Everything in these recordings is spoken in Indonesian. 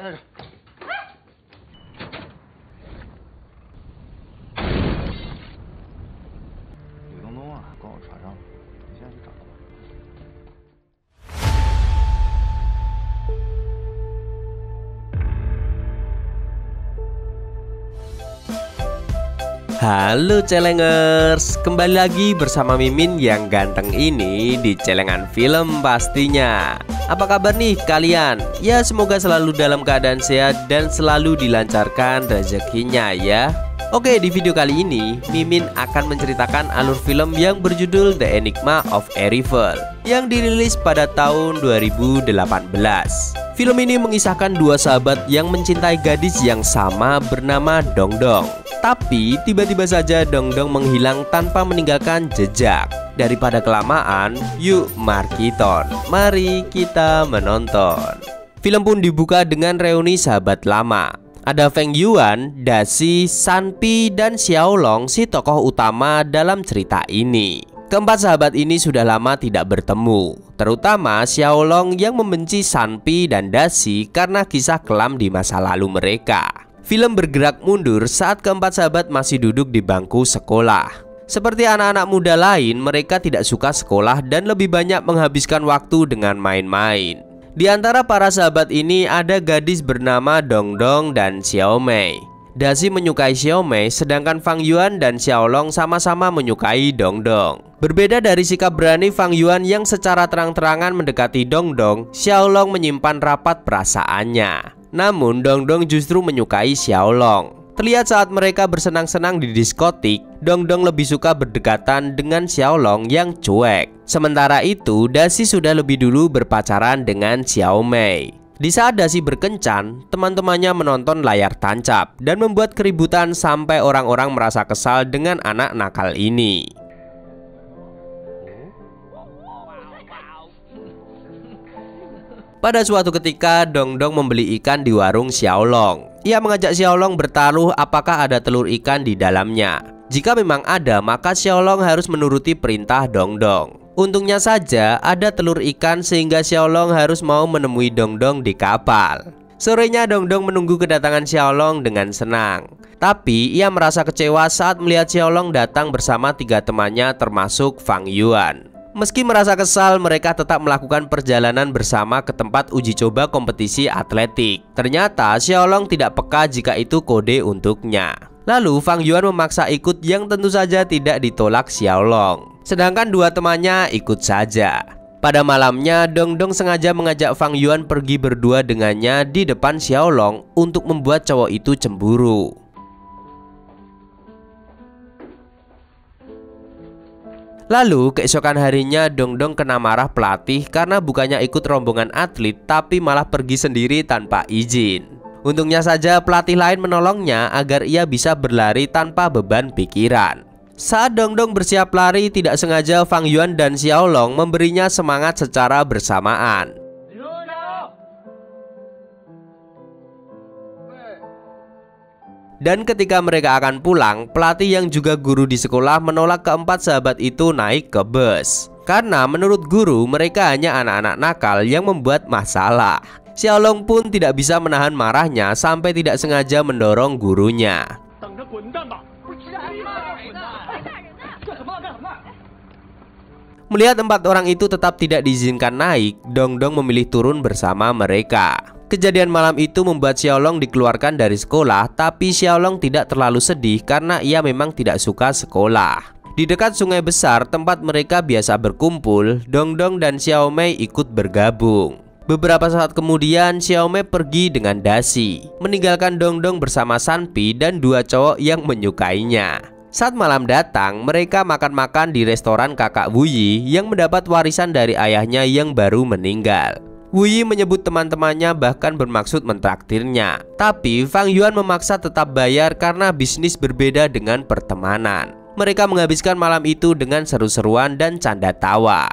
这。吕东东啊，跟我船上了，你现在去找他吧。 Halo Celengers, kembali lagi bersama Mimin yang ganteng ini di Celengan Film pastinya. Apa kabar nih kalian? Ya semoga selalu dalam keadaan sehat dan selalu dilancarkan rezekinya ya. Oke, di video kali ini Mimin akan menceritakan alur film yang berjudul The Enigma of Erivel yang dirilis pada tahun 2018. Film ini mengisahkan dua sahabat yang mencintai gadis yang sama bernama Dongdong. Tapi tiba-tiba saja Dongdong menghilang tanpa meninggalkan jejak. Daripada kelamaan, yuk mari kita menonton. Film pun dibuka dengan reuni sahabat lama. Ada Feng Yuan, Dashi, Sanpi, dan Xiaolong si tokoh utama dalam cerita ini. Keempat sahabat ini sudah lama tidak bertemu, terutama Xiaolong yang membenci Sanpi dan Dashi karena kisah kelam di masa lalu mereka. Film bergerak mundur saat keempat sahabat masih duduk di bangku sekolah. Seperti anak-anak muda lain, mereka tidak suka sekolah dan lebih banyak menghabiskan waktu dengan main-main. Di antara para sahabat ini ada gadis bernama Dongdong dan Xiaomei. Dashi menyukai Xiaomei, sedangkan Fang Yuan dan Xiaolong sama-sama menyukai Dongdong. Berbeda dari sikap berani Fang Yuan yang secara terang-terangan mendekati Dongdong, Xiaolong menyimpan rapat perasaannya. Namun Dongdong justru menyukai Xiaolong. Terlihat saat mereka bersenang-senang di diskotik, Dongdong lebih suka berdekatan dengan Xiaolong yang cuek. Sementara itu, Dashi sudah lebih dulu berpacaran dengan Xiaomei. Di saat Dashi berkencan, teman-temannya menonton layar tancap dan membuat keributan sampai orang-orang merasa kesal dengan anak nakal ini. Pada suatu ketika, Dongdong membeli ikan di warung Xiaolong. Ia mengajak Xiaolong bertaruh apakah ada telur ikan di dalamnya. Jika memang ada, maka Xiaolong harus menuruti perintah Dongdong. Untungnya saja ada telur ikan sehingga Xiaolong harus mau menemui Dongdong di kapal. Sorenya Dongdong menunggu kedatangan Xiaolong dengan senang. Tapi ia merasa kecewa saat melihat Xiaolong datang bersama tiga temannya termasuk Fang Yuan. Meski merasa kesal, mereka tetap melakukan perjalanan bersama ke tempat uji coba kompetisi atletik. Ternyata Xiaolong tidak peka jika itu kode untuknya. Lalu Fang Yuan memaksa ikut yang tentu saja tidak ditolak Xiaolong. Sedangkan dua temannya ikut saja. Pada malamnya, Dongdong sengaja mengajak Fang Yuan pergi berdua dengannya di depan Xiaolong untuk membuat cowok itu cemburu. Lalu keesokan harinya Dongdong kena marah pelatih karena bukannya ikut rombongan atlet tapi malah pergi sendiri tanpa izin. Untungnya saja pelatih lain menolongnya agar ia bisa berlari tanpa beban pikiran. Saat Dongdong bersiap lari, tidak sengaja Fang Yuan dan Xiaolong memberinya semangat secara bersamaan. Dan ketika mereka akan pulang, pelatih yang juga guru di sekolah menolak keempat sahabat itu naik ke bus. Karena menurut guru, mereka hanya anak-anak nakal yang membuat masalah. Xiaolong pun tidak bisa menahan marahnya sampai tidak sengaja mendorong gurunya. Melihat empat orang itu tetap tidak diizinkan naik, Dongdong memilih turun bersama mereka. Kejadian malam itu membuat Xiaolong dikeluarkan dari sekolah, tapi Xiaolong tidak terlalu sedih karena ia memang tidak suka sekolah. Di dekat sungai besar tempat mereka biasa berkumpul, Dongdong dan Xiaomei ikut bergabung. Beberapa saat kemudian, Xiaomei pergi dengan Dashi, meninggalkan Dongdong bersama Sanpi dan dua cowok yang menyukainya. Saat malam datang, mereka makan-makan di restoran kakak Wuyi yang mendapat warisan dari ayahnya yang baru meninggal. Wuyi menyebut teman-temannya bahkan bermaksud mentraktirnya. Tapi Fang Yuan memaksa tetap bayar karena bisnis berbeda dengan pertemanan. Mereka menghabiskan malam itu dengan seru-seruan dan canda tawa.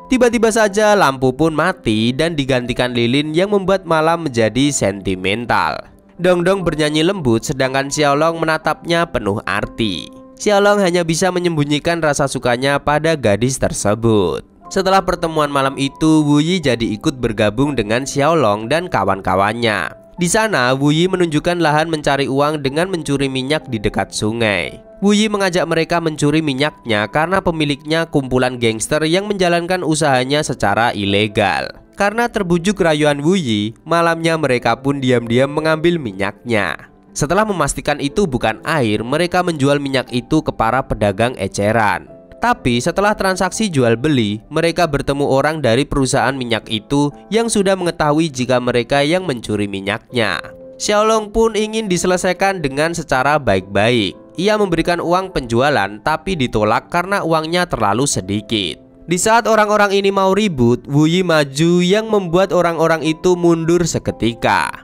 Tiba-tiba saja lampu pun mati dan digantikan lilin yang membuat malam menjadi sentimental. Dongdong bernyanyi lembut sedangkan Xiaolong menatapnya penuh arti. Xiaolong hanya bisa menyembunyikan rasa sukanya pada gadis tersebut. Setelah pertemuan malam itu, Wu Yi jadi ikut bergabung dengan Xiaolong dan kawan-kawannya. Di sana, Wu Yi menunjukkan lahan mencari uang dengan mencuri minyak di dekat sungai. Wu Yi mengajak mereka mencuri minyaknya karena pemiliknya kumpulan gangster yang menjalankan usahanya secara ilegal. Karena terbujuk rayuan Wu Yi, malamnya mereka pun diam-diam mengambil minyaknya. Setelah memastikan itu bukan air, mereka menjual minyak itu ke para pedagang eceran. Tapi setelah transaksi jual beli, mereka bertemu orang dari perusahaan minyak itu yang sudah mengetahui jika mereka yang mencuri minyaknya. Xiaolong pun ingin diselesaikan dengan secara baik-baik. Ia memberikan uang penjualan tapi ditolak karena uangnya terlalu sedikit. Di saat orang-orang ini mau ribut, Wu Yi maju yang membuat orang-orang itu mundur seketika.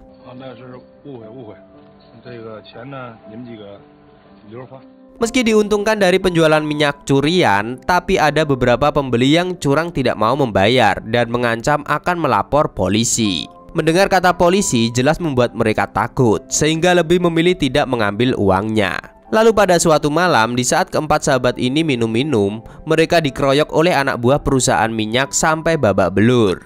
Meski diuntungkan dari penjualan minyak curian, tapi ada beberapa pembeli yang curang tidak mau membayar dan mengancam akan melapor polisi. Mendengar kata polisi jelas membuat mereka takut, sehingga lebih memilih tidak mengambil uangnya. Lalu pada suatu malam, di saat keempat sahabat ini minum-minum, mereka dikeroyok oleh anak buah perusahaan minyak sampai babak belur.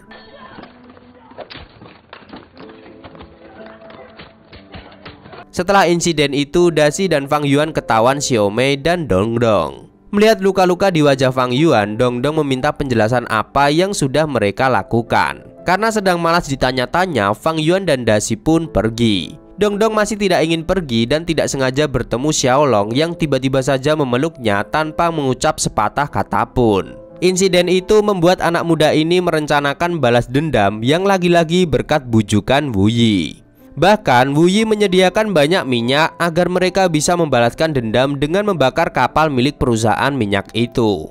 Setelah insiden itu, Dashi dan Fang Yuan ketahuan Xiaomei dan Dongdong. Melihat luka-luka di wajah Fang Yuan, Dongdong meminta penjelasan apa yang sudah mereka lakukan. Karena sedang malas ditanya-tanya, Fang Yuan dan Dashi pun pergi. Dongdong masih tidak ingin pergi dan tidak sengaja bertemu Xiaolong yang tiba-tiba saja memeluknya tanpa mengucap sepatah kata pun. Insiden itu membuat anak muda ini merencanakan balas dendam yang lagi-lagi berkat bujukan Wu Yi. Bahkan Wu Yi menyediakan banyak minyak agar mereka bisa membalaskan dendam dengan membakar kapal milik perusahaan minyak itu.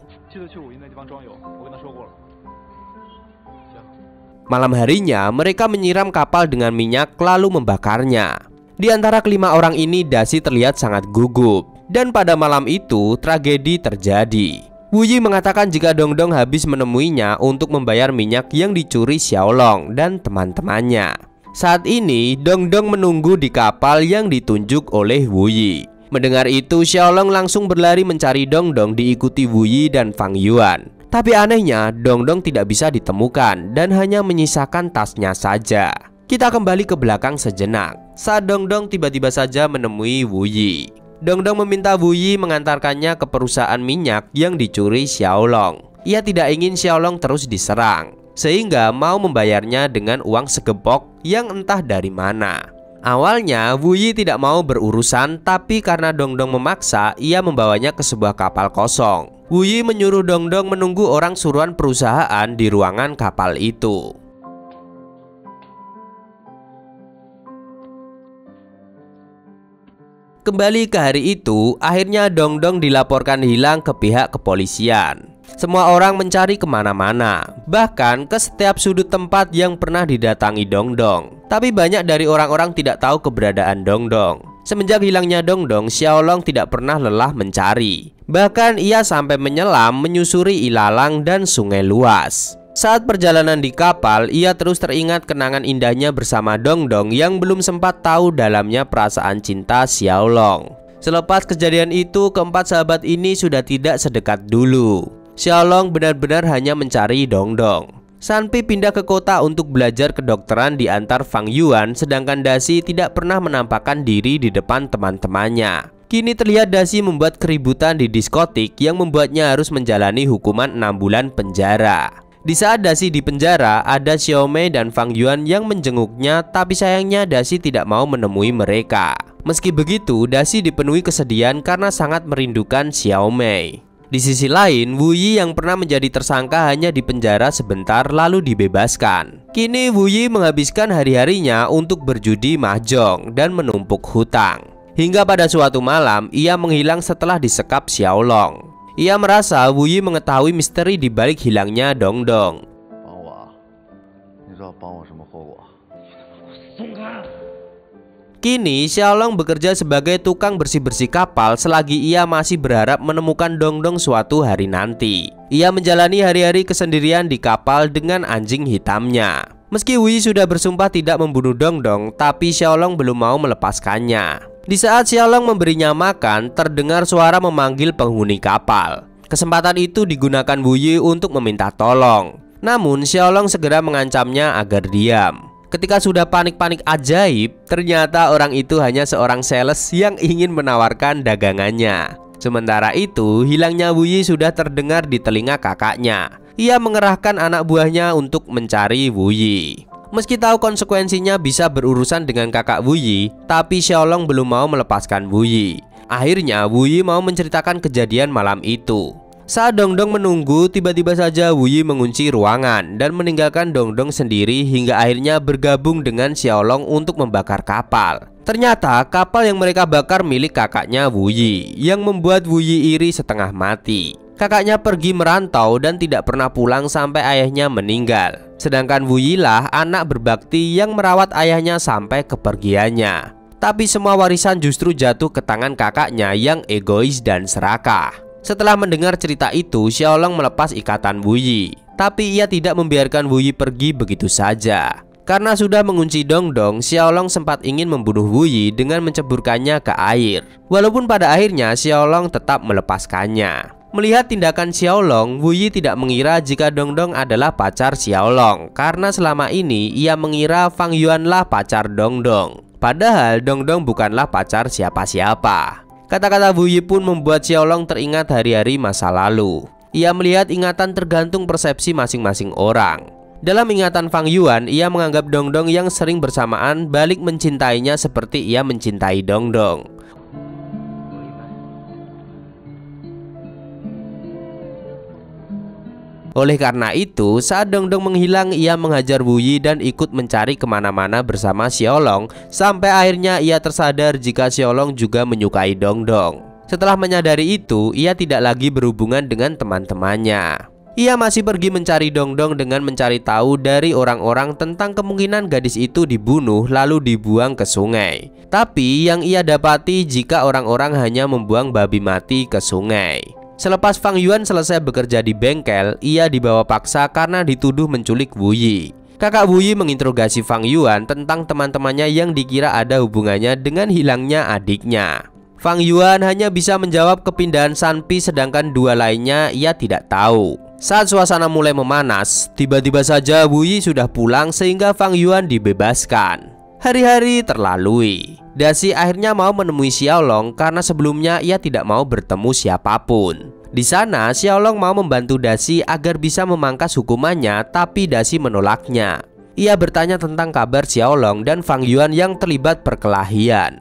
Malam harinya mereka menyiram kapal dengan minyak lalu membakarnya. Di antara kelima orang ini, Dashi terlihat sangat gugup. Dan pada malam itu tragedi terjadi. Wu Yi mengatakan jika Dongdong habis menemuinya untuk membayar minyak yang dicuri Xiaolong dan teman-temannya. Saat ini Dongdong menunggu di kapal yang ditunjuk oleh Wu Yi. Mendengar itu, Xiaolong langsung berlari mencari Dongdong diikuti Wu Yi dan Fang Yuan. Tapi anehnya Dongdong tidak bisa ditemukan dan hanya menyisakan tasnya saja. Kita kembali ke belakang sejenak. Saat Dongdong tiba-tiba saja menemui Wu Yi. Dongdong meminta Wu Yi mengantarkannya ke perusahaan minyak yang dicuri Xiaolong. Ia tidak ingin Xiaolong terus diserang, sehingga mau membayarnya dengan uang segepok yang entah dari mana. Awalnya Wu Yi tidak mau berurusan, tapi karena Dongdong memaksa, ia membawanya ke sebuah kapal kosong. Wu Yi menyuruh Dongdong menunggu orang suruhan perusahaan di ruangan kapal itu. Kembali ke hari itu, akhirnya Dongdong dilaporkan hilang ke pihak kepolisian. Semua orang mencari kemana-mana, bahkan ke setiap sudut tempat yang pernah didatangi Dongdong. Tapi banyak dari orang-orang tidak tahu keberadaan Dongdong. Semenjak hilangnya Dongdong, Xiaolong tidak pernah lelah mencari. Bahkan ia sampai menyelam menyusuri ilalang dan sungai luas. Saat perjalanan di kapal, ia terus teringat kenangan indahnya bersama Dongdong yang belum sempat tahu dalamnya perasaan cinta Xiaolong. Selepas kejadian itu, keempat sahabat ini sudah tidak sedekat dulu. Xiaolong benar-benar hanya mencari Dongdong. Sanpi pindah ke kota untuk belajar kedokteran di antar Fang Yuan, sedangkan Dashi tidak pernah menampakkan diri di depan teman-temannya. Kini terlihat Dashi membuat keributan di diskotik yang membuatnya harus menjalani hukuman 6 bulan penjara. Di saat Dashi di penjara, ada Xiaomei dan Fang Yuan yang menjenguknya, tapi sayangnya Dashi tidak mau menemui mereka. Meski begitu, Dashi dipenuhi kesedihan karena sangat merindukan Xiaomei. Di sisi lain, Wu Yi yang pernah menjadi tersangka hanya dipenjara sebentar lalu dibebaskan. Kini Wu Yi menghabiskan hari-harinya untuk berjudi mahjong dan menumpuk hutang. Hingga pada suatu malam, ia menghilang setelah disekap Xiaolong. Ia merasa Wu Yi mengetahui misteri di balik hilangnya Dongdong. Kini Xiaolong bekerja sebagai tukang bersih-bersih kapal selagi ia masih berharap menemukan Dongdong suatu hari nanti. Ia menjalani hari-hari kesendirian di kapal dengan anjing hitamnya. Meski Wu Yi sudah bersumpah tidak membunuh Dongdong, tapi Xiaolong belum mau melepaskannya. Di saat Xiaolong memberinya makan, terdengar suara memanggil penghuni kapal. Kesempatan itu digunakan Wu Yi untuk meminta tolong. Namun Xiaolong segera mengancamnya agar diam. Ketika sudah panik-panik ajaib, ternyata orang itu hanya seorang sales yang ingin menawarkan dagangannya. Sementara itu, hilangnya Wu Yi sudah terdengar di telinga kakaknya. Ia mengerahkan anak buahnya untuk mencari Wu Yi. Meski tahu konsekuensinya bisa berurusan dengan kakak Wu Yi, tapi Xiaolong belum mau melepaskan Wu Yi. Akhirnya Wu Yi mau menceritakan kejadian malam itu. Saat Dongdong menunggu, tiba-tiba saja Wu Yi mengunci ruangan dan meninggalkan Dongdong sendiri hingga akhirnya bergabung dengan Xiaolong untuk membakar kapal. Ternyata kapal yang mereka bakar milik kakaknya Wu Yi, yang membuat Wu Yi iri setengah mati. Kakaknya pergi merantau dan tidak pernah pulang sampai ayahnya meninggal. Sedangkan Wu Yi lah anak berbakti yang merawat ayahnya sampai kepergiannya. Tapi semua warisan justru jatuh ke tangan kakaknya yang egois dan serakah. Setelah mendengar cerita itu, Xiaolong melepas ikatan Wu Yi. Tapi ia tidak membiarkan Wu Yi pergi begitu saja. Karena sudah mengunci Dongdong, Xiaolong sempat ingin membunuh Wu Yi dengan menceburkannya ke air. Walaupun pada akhirnya Xiaolong tetap melepaskannya. Melihat tindakan Xiaolong, Wu Yi tidak mengira jika Dongdong adalah pacar Xiaolong. Karena selama ini ia mengira Fang Yuan lah pacar Dongdong. Padahal Dongdong bukanlah pacar siapa-siapa. Kata-kata Wu Yi pun membuat Xiaolong teringat hari-hari masa lalu. Ia melihat ingatan tergantung persepsi masing-masing orang. Dalam ingatan Fang Yuan, ia menganggap Dongdong yang sering bersamaan balik mencintainya seperti ia mencintai Dongdong. Oleh karena itu, saat Dongdong menghilang, ia menghajar Wu Yi dan ikut mencari kemana-mana bersama Xiaolong. Sampai akhirnya ia tersadar jika Xiaolong juga menyukai Dongdong. Setelah menyadari itu, ia tidak lagi berhubungan dengan teman-temannya. Ia masih pergi mencari Dongdong dengan mencari tahu dari orang-orang tentang kemungkinan gadis itu dibunuh lalu dibuang ke sungai. Tapi yang ia dapati jika orang-orang hanya membuang babi mati ke sungai. Selepas Fang Yuan selesai bekerja di bengkel, ia dibawa paksa karena dituduh menculik Wu Yi. Kakak Wu Yi menginterogasi Fang Yuan tentang teman-temannya yang dikira ada hubungannya dengan hilangnya adiknya. Fang Yuan hanya bisa menjawab kepindahan Sanpi, sedangkan dua lainnya ia tidak tahu. Saat suasana mulai memanas, tiba-tiba saja Wu Yi sudah pulang sehingga Fang Yuan dibebaskan. Hari-hari terlalui. Dashi akhirnya mau menemui Xiaolong karena sebelumnya ia tidak mau bertemu siapapun. Di sana Xiaolong mau membantu Dashi agar bisa memangkas hukumannya, tapi Dashi menolaknya. Ia bertanya tentang kabar Xiaolong dan Fang Yuan yang terlibat perkelahian.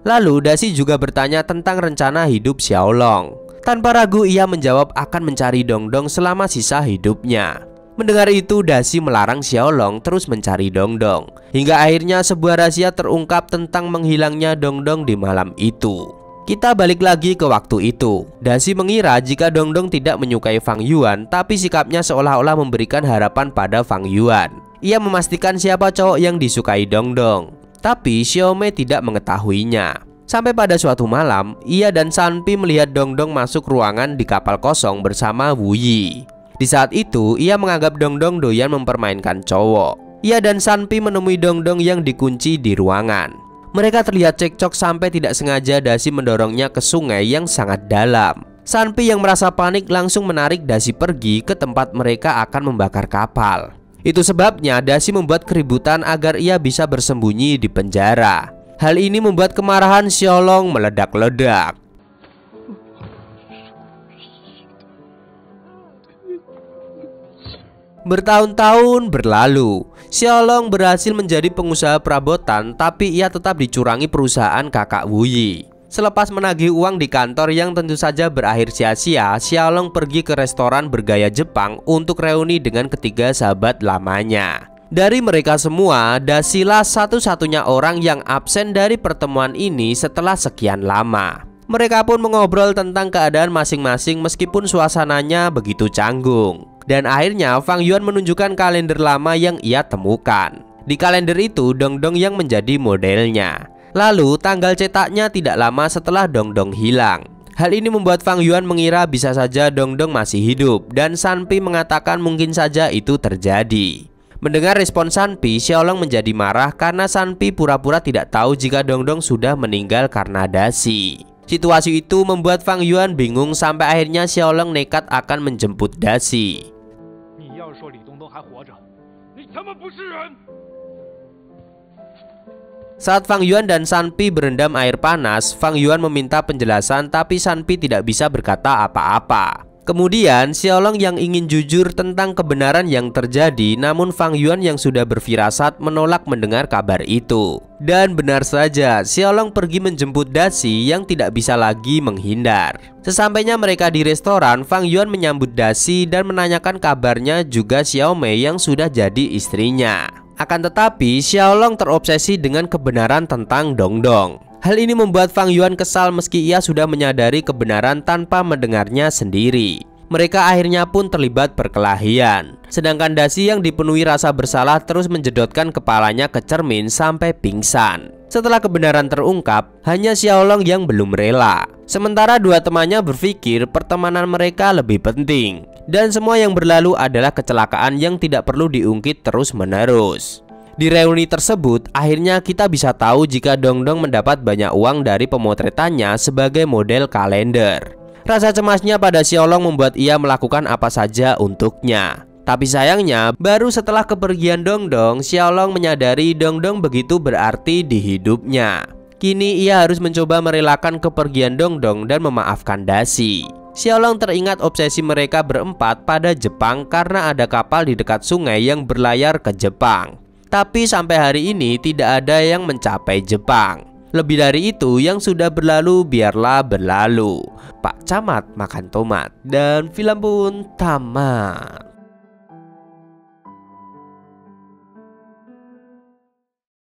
Lalu Dashi juga bertanya tentang rencana hidup Xiaolong. Tanpa ragu ia menjawab akan mencari Dongdong selama sisa hidupnya. Mendengar itu, Dashi melarang Xiaolong terus mencari Dongdong. Hingga akhirnya sebuah rahasia terungkap tentang menghilangnya Dongdong di malam itu. Kita balik lagi ke waktu itu. Dashi mengira jika Dongdong tidak menyukai Fang Yuan, tapi sikapnya seolah-olah memberikan harapan pada Fang Yuan. Ia memastikan siapa cowok yang disukai Dongdong. Tapi Xiaomei tidak mengetahuinya. Sampai pada suatu malam, ia dan Sanpi melihat Dongdong masuk ruangan di kapal kosong bersama Wu Yi. Di saat itu, ia menganggap Dongdong doyan mempermainkan cowok. Ia dan Sanpi menemui Dongdong yang dikunci di ruangan. Mereka terlihat cekcok sampai tidak sengaja Dashi mendorongnya ke sungai yang sangat dalam. Sanpi yang merasa panik langsung menarik Dashi pergi ke tempat mereka akan membakar kapal. Itu sebabnya Dashi membuat keributan agar ia bisa bersembunyi di penjara. Hal ini membuat kemarahan Xiaolong meledak-ledak. Bertahun-tahun berlalu, Xiaolong berhasil menjadi pengusaha perabotan, tapi ia tetap dicurangi perusahaan kakak Wu Yi. Selepas menagih uang di kantor yang tentu saja berakhir sia-sia, Xiaolong pergi ke restoran bergaya Jepang untuk reuni dengan ketiga sahabat lamanya. Dari mereka semua, Dashi lah satu-satunya orang yang absen dari pertemuan ini setelah sekian lama. Mereka pun mengobrol tentang keadaan masing-masing meskipun suasananya begitu canggung. Dan akhirnya Fang Yuan menunjukkan kalender lama yang ia temukan. Di kalender itu Dongdong yang menjadi modelnya. Lalu tanggal cetaknya tidak lama setelah Dongdong hilang. Hal ini membuat Fang Yuan mengira bisa saja Dongdong masih hidup, dan Sanpi mengatakan mungkin saja itu terjadi. Mendengar respon Sanpi, Xiaolong menjadi marah karena Sanpi pura-pura tidak tahu jika Dongdong sudah meninggal karena dasi. Situasi itu membuat Fang Yuan bingung sampai akhirnya Xiaolong nekat akan menjemput dasi. Saat Fang Yuan dan Sanpi berendam air panas, Fang Yuan meminta penjelasan tapi Sanpi tidak bisa berkata apa-apa. Kemudian Xiaolong yang ingin jujur tentang kebenaran yang terjadi, namun Fang Yuan yang sudah berfirasat menolak mendengar kabar itu. Dan benar saja, Xiaolong pergi menjemput dasi yang tidak bisa lagi menghindar. Sesampainya mereka di restoran, Fang Yuan menyambut dasi dan menanyakan kabarnya juga Xiao Mei yang sudah jadi istrinya. Akan tetapi, Xiaolong terobsesi dengan kebenaran tentang Dongdong. Hal ini membuat Fang Yuan kesal meski ia sudah menyadari kebenaran tanpa mendengarnya sendiri. Mereka akhirnya pun terlibat perkelahian. Sedangkan dasi yang dipenuhi rasa bersalah terus menjedotkan kepalanya ke cermin sampai pingsan. Setelah kebenaran terungkap, hanya Xiaolong yang belum rela. Sementara dua temannya berpikir pertemanan mereka lebih penting. Dan semua yang berlalu adalah kecelakaan yang tidak perlu diungkit terus-menerus. Di reuni tersebut, akhirnya kita bisa tahu jika Dongdong mendapat banyak uang dari pemotretannya sebagai model kalender. Rasa cemasnya pada Xiaolong membuat ia melakukan apa saja untuknya. Tapi sayangnya, baru setelah kepergian Dongdong, Xiaolong menyadari Dongdong begitu berarti di hidupnya. Kini ia harus mencoba merelakan kepergian Dongdong dan memaafkan dasi. Xiaolong teringat obsesi mereka berempat pada Jepang karena ada kapal di dekat sungai yang berlayar ke Jepang. Tapi sampai hari ini tidak ada yang mencapai Jepang. Lebih dari itu, yang sudah berlalu biarlah berlalu. Pak Camat makan tomat dan film pun tamat.